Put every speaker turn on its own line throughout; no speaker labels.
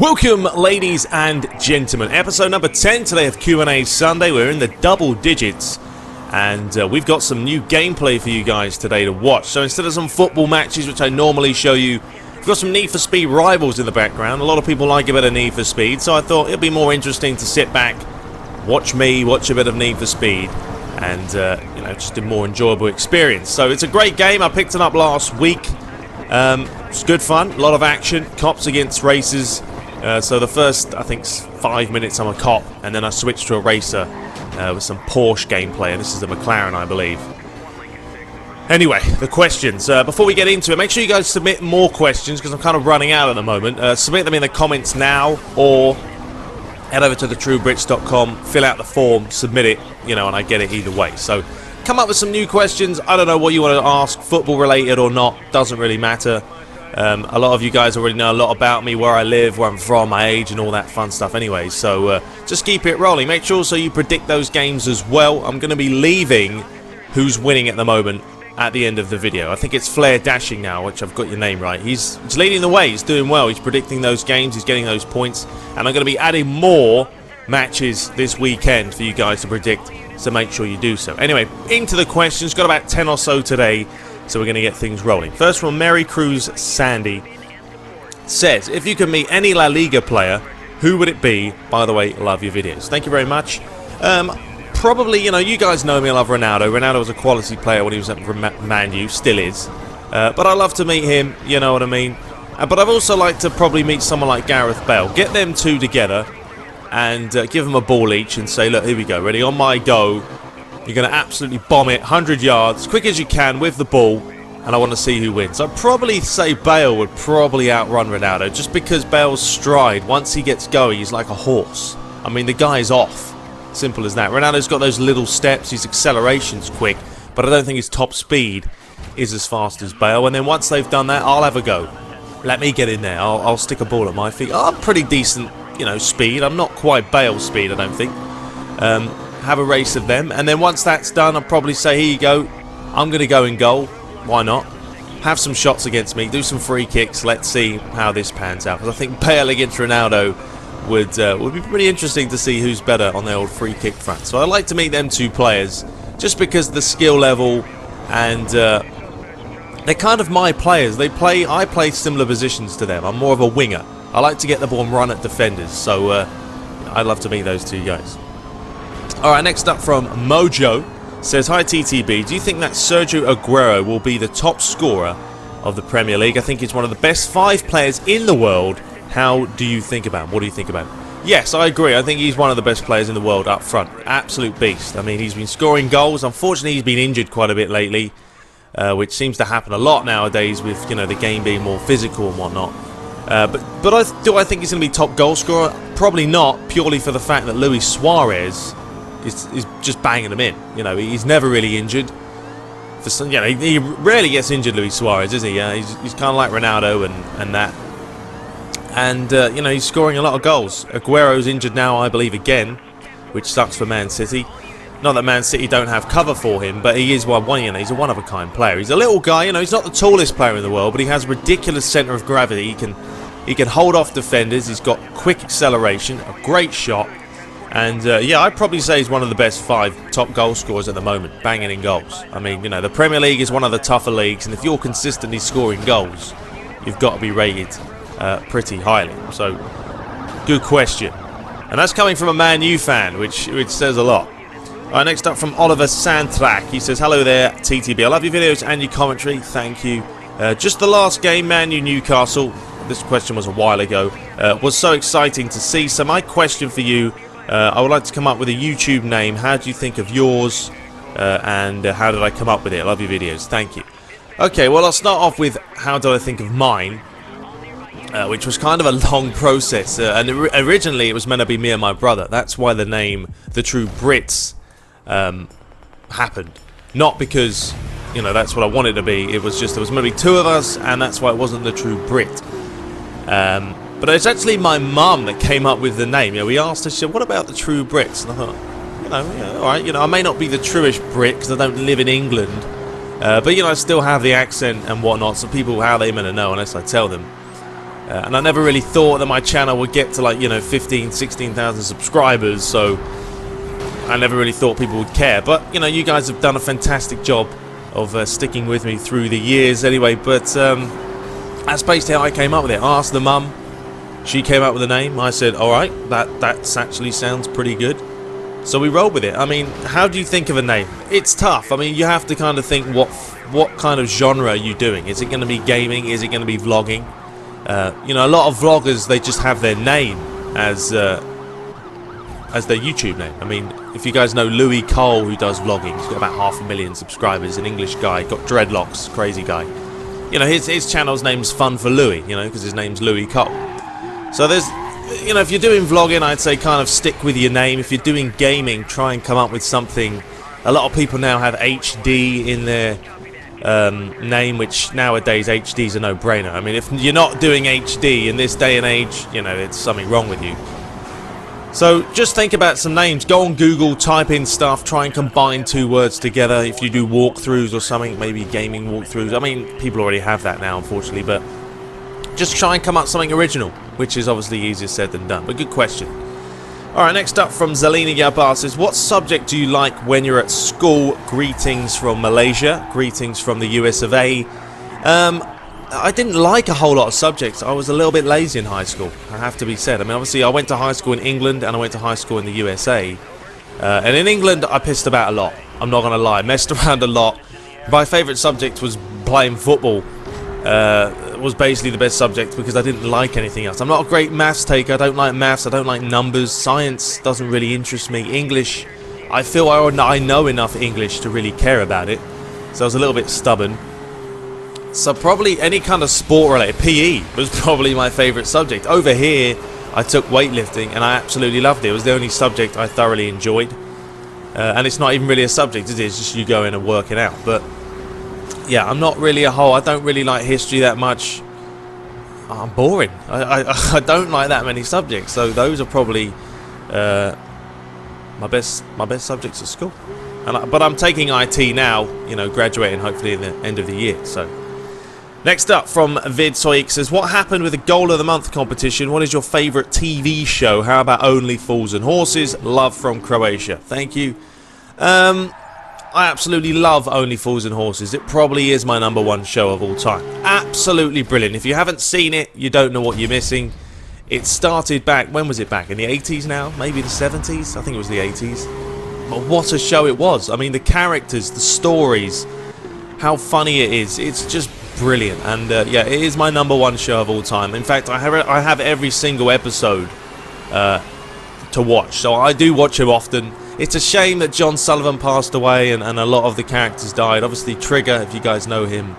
Welcome, ladies and gentlemen. Episode number 10 today of Q&A Sunday. We're in the double digits, and we've got some new gameplay for you guys today to watch. So instead of some football matches, which I normally show you, we've got some Need for Speed Rivals in the background. A lot of people like a bit of Need for Speed, so I thought it'd be more interesting to sit back, watch me, watch a bit of Need for Speed, and just a more enjoyable experience. So it's a great game. I picked it up last week. It's good fun, a lot of action, cops against racers. So the first, I think, 5 minutes I'm a cop, and then I switched to a racer with some Porsche gameplay, and this is a McLaren, I believe. Anyway, the questions. Before we get into it, make sure you guys submit more questions, because I'm kind of running out at the moment. Submit them in the comments now, or head over to TheTrueBrits.com, fill out the form, submit it, and I get it either way. So come up with some new questions. I don't know what you want to ask, football related or not, doesn't really matter. A lot of you guys already know a lot about me, where I live, where I'm from, my age, and all that fun stuff anyway. So just keep it rolling. Make sure so you predict those games as well. I'm going to be leaving who's winning at the moment at the end of the video. I think it's Flair Dashing now, which I've got your name right. He's leading the way. He's doing well. He's predicting those games. He's getting those points. And I'm going to be adding more matches this weekend for you guys to predict. So make sure you do so. Anyway, into the questions. Got about 10 or so today. So we're going to get things rolling. First from Mary Cruz Sandy says, if you could meet any La Liga player, who would it be? By the way, love your videos. Thank you very much. Probably, you guys know me, I love Ronaldo. Ronaldo was a quality player when he was at Man U, still is. But I love to meet him, you know what I mean? But I'd also like to probably meet someone like Gareth Bale. Get them two together and give them a ball each and say, look, here we go, ready, on my go. You're going to absolutely bomb it, 100 yards, quick as you can with the ball, and I want to see who wins. I'd probably say Bale would probably outrun Ronaldo, just because Bale's stride, once he gets going, he's like a horse. I mean, the guy's off. Simple as that. Ronaldo's got those little steps, his acceleration's quick, but I don't think his top speed is as fast as Bale. And then once they've done that, I'll have a go. Let me get in there. I'll stick a ball at my feet. I'm pretty decent, speed. I'm not quite Bale's speed, I don't think. Have a race of them, and then once that's done, I'll probably say, here you go, I'm going to go in goal. Why not? Have some shots against me, do some free kicks. Let's see how this pans out, because I think Bale against Ronaldo would be pretty interesting to see who's better on the old free kick front. So I'd like to meet them two players, just because the skill level, and they're kind of my players. I play similar positions to them. I'm more of a winger. I like to get the ball and run at defenders, so I'd love to meet those two guys. Alright, next up from Mojo says, hi TTB, do you think that Sergio Aguero will be the top scorer of the Premier League? I think he's one of the best 5 players in the world. How do you think about him? What do you think about him? Yes, I agree. I think he's one of the best players in the world up front. Absolute beast. I mean, he's been scoring goals. Unfortunately, he's been injured quite a bit lately, which seems to happen a lot nowadays with, the game being more physical and whatnot. But do I think he's going to be top goal scorer? Probably not, purely for the fact that Luis Suarez is just banging them in. He's never really injured. He rarely gets injured, Luis Suarez, is he? He's kind of like Ronaldo and that. And he's scoring a lot of goals. Aguero's injured now, I believe, again, which sucks for Man City. Not that Man City don't have cover for him, but he is he's a one-of-a-kind player. He's a little guy. He's not the tallest player in the world, but he has ridiculous centre of gravity. He can hold off defenders. He's got quick acceleration, a great shot. And I'd probably say he's one of the best 5 top goal scorers at the moment, banging in goals. I mean, the Premier League is one of the tougher leagues, and if you're consistently scoring goals, you've got to be rated pretty highly. So, good question. And that's coming from a Man U fan, which says a lot. Alright, next up from Oliver Sandtrack. He says, hello there, TTB. I love your videos and your commentary. Thank you. Just the last game, Man U Newcastle. This question was a while ago. Was so exciting to see. So my question for you, I would like to come up with a YouTube name. How do you think of yours? And how did I come up with it? I love your videos. Thank you. Okay, well, I'll start off with how do I think of mine, which was kind of a long process. And originally, it was meant to be me and my brother. That's why the name TheTrueBrits happened. Not because, that's what I wanted to be. It was just there was maybe 2 of us, and that's why it wasn't TheTrueBrit. But it's actually my mum that came up with the name. We asked her, she said, what about TheTrueBrits? And I thought, alright, I may not be the truest Brit because I don't live in England. But, I still have the accent and whatnot, so people, how are they meant to know unless I tell them? and I never really thought that my channel would get to like 15, 16,000 subscribers, so I never really thought people would care. But you guys have done a fantastic job of sticking with me through the years anyway. But that's basically how I came up with it. I asked the mum, she came up with a name. I said, alright, that actually sounds pretty good. So we rolled with it. I mean, how do you think of a name? It's tough. I mean, you have to kind of think what kind of genre are you doing? Is it going to be gaming? Is it going to be vlogging? A lot of vloggers, they just have their name as their YouTube name. I mean, if you guys know Louis Cole, who does vlogging, he's got about 500,000 subscribers, an English guy, got dreadlocks, crazy guy. His channel's name's Fun for Louis, because his name's Louis Cole. So there's, if you're doing vlogging, I'd say kind of stick with your name. If you're doing gaming, try and come up with something. A lot of people now have HD in their name, which nowadays HD's a no-brainer. I mean, if you're not doing HD in this day and age, it's something wrong with you. So just think about some names. Go on Google, type in stuff, try and combine 2 words together. If you do walkthroughs or something, maybe gaming walkthroughs. I mean, people already have that now, unfortunately, but just try and come up with something original, which is obviously easier said than done. But good question. Alright, next up from Zalina Yabar says, what subject do you like when you're at school? Greetings from Malaysia. Greetings from the US of A. I didn't like a whole lot of subjects. I was a little bit lazy in high school, I have to be said. I mean, obviously, I went to high school in England and I went to high school in the USA. And in England, I pissed about a lot. I'm not going to lie. Messed around a lot. My favourite subject was playing football. Was basically the best subject because I didn't like anything else. I'm not a great maths taker. I don't like maths. I don't like numbers. Science doesn't really interest me. English, I feel I know enough English to really care about it. So I was a little bit stubborn. So probably any kind of sport related. PE was probably my favourite subject. Over here, I took weightlifting and I absolutely loved it. It was the only subject I thoroughly enjoyed. And it's not even really a subject, is it? It's just you go in and work it out. But yeah, I'm not really I don't really like history that much. I'm boring. I don't like that many subjects. So those are probably my best subjects at school. But I'm taking IT now, graduating hopefully at the end of the year. So next up from Vid Soik says, what happened with the Goal of the Month competition? What is your favourite TV show? How about Only Fools and Horses? Love from Croatia. Thank you. I absolutely love Only Fools and Horses. It probably is my #1 show of all time. Absolutely brilliant. If you haven't seen it, you don't know what you're missing. It started back, when was it back? In the 80s now? Maybe the 70s? I think it was the 80s. But what a show it was. I mean, the characters, the stories, how funny it is. It's just brilliant. And yeah, it is my #1 show of all time. In fact, I have every single episode to watch. So I do watch it often. It's a shame that John Sullivan passed away and a lot of the characters died. Obviously, Trigger, if you guys know him,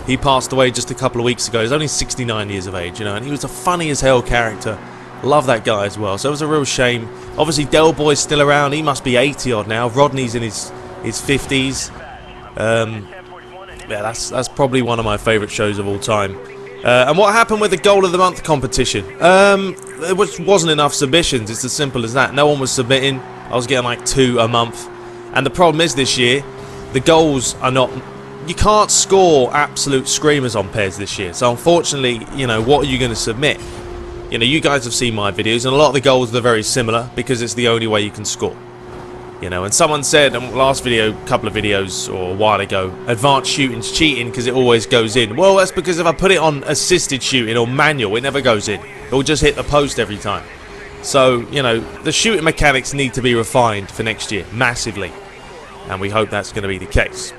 he passed away just a couple of weeks ago. He's only 69 years of age, and he was a funny as hell character. Love that guy as well. So it was a real shame. Obviously, Del Boy's still around. He must be 80 odd now. Rodney's in his 50s. Yeah, that's probably one of my favourite shows of all time. And what happened with the Goal of the Month competition? There wasn't enough submissions. It's as simple as that. No one was submitting. I was getting like 2 a month. And the problem is this year, the goals are not... You can't score absolute screamers on pairs this year. So unfortunately, what are you going to submit? You guys have seen my videos, and a lot of the goals are very similar because it's the only way you can score. And someone said in the last video, a couple of videos or a while ago, advanced shooting's cheating because it always goes in. Well, that's because if I put it on assisted shooting or manual, it never goes in. It will just hit the post every time. So, the shooting mechanics need to be refined for next year, massively. And we hope that's going to be the case.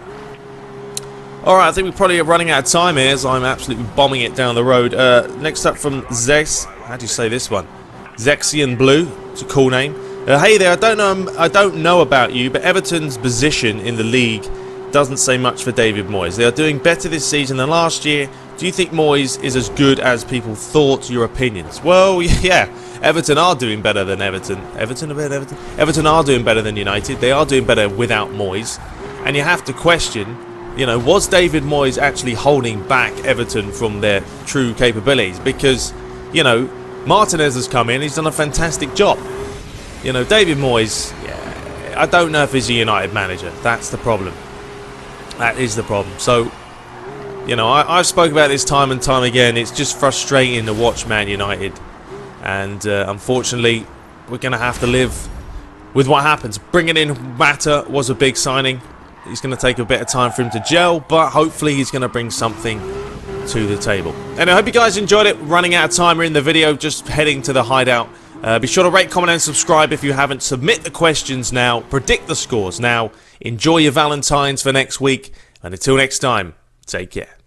Alright, I think we probably are running out of time here, as I'm absolutely bombing it down the road. Next up from Zex, how do you say this one? Zexian Blue, it's a cool name. Hey there, I don't know about you, but Everton's position in the league doesn't say much for David Moyes. They are doing better this season than last year. Do you think Moyes is as good as people thought? Your opinions? Well, yeah, Everton are doing better than Everton. Everton are doing better than United. They are doing better without Moyes. And you have to question, was David Moyes actually holding back Everton from their true capabilities? Because, Martinez has come in, he's done a fantastic job. David Moyes, yeah, I don't know if he's a United manager. That's the problem. That is the problem. So, You know, I've spoken about this time and time again. It's just frustrating to watch Man United. And unfortunately, we're going to have to live with what happens. Bringing in Mata was a big signing. He's going to take a bit of time for him to gel, but hopefully he's going to bring something to the table. And I hope you guys enjoyed it. Running out of time, we're in the video, just heading to the hideout. Be sure to rate, comment and subscribe if you haven't. Submit the questions now. Predict the scores now. Enjoy your Valentines for next week. And until next time, take care.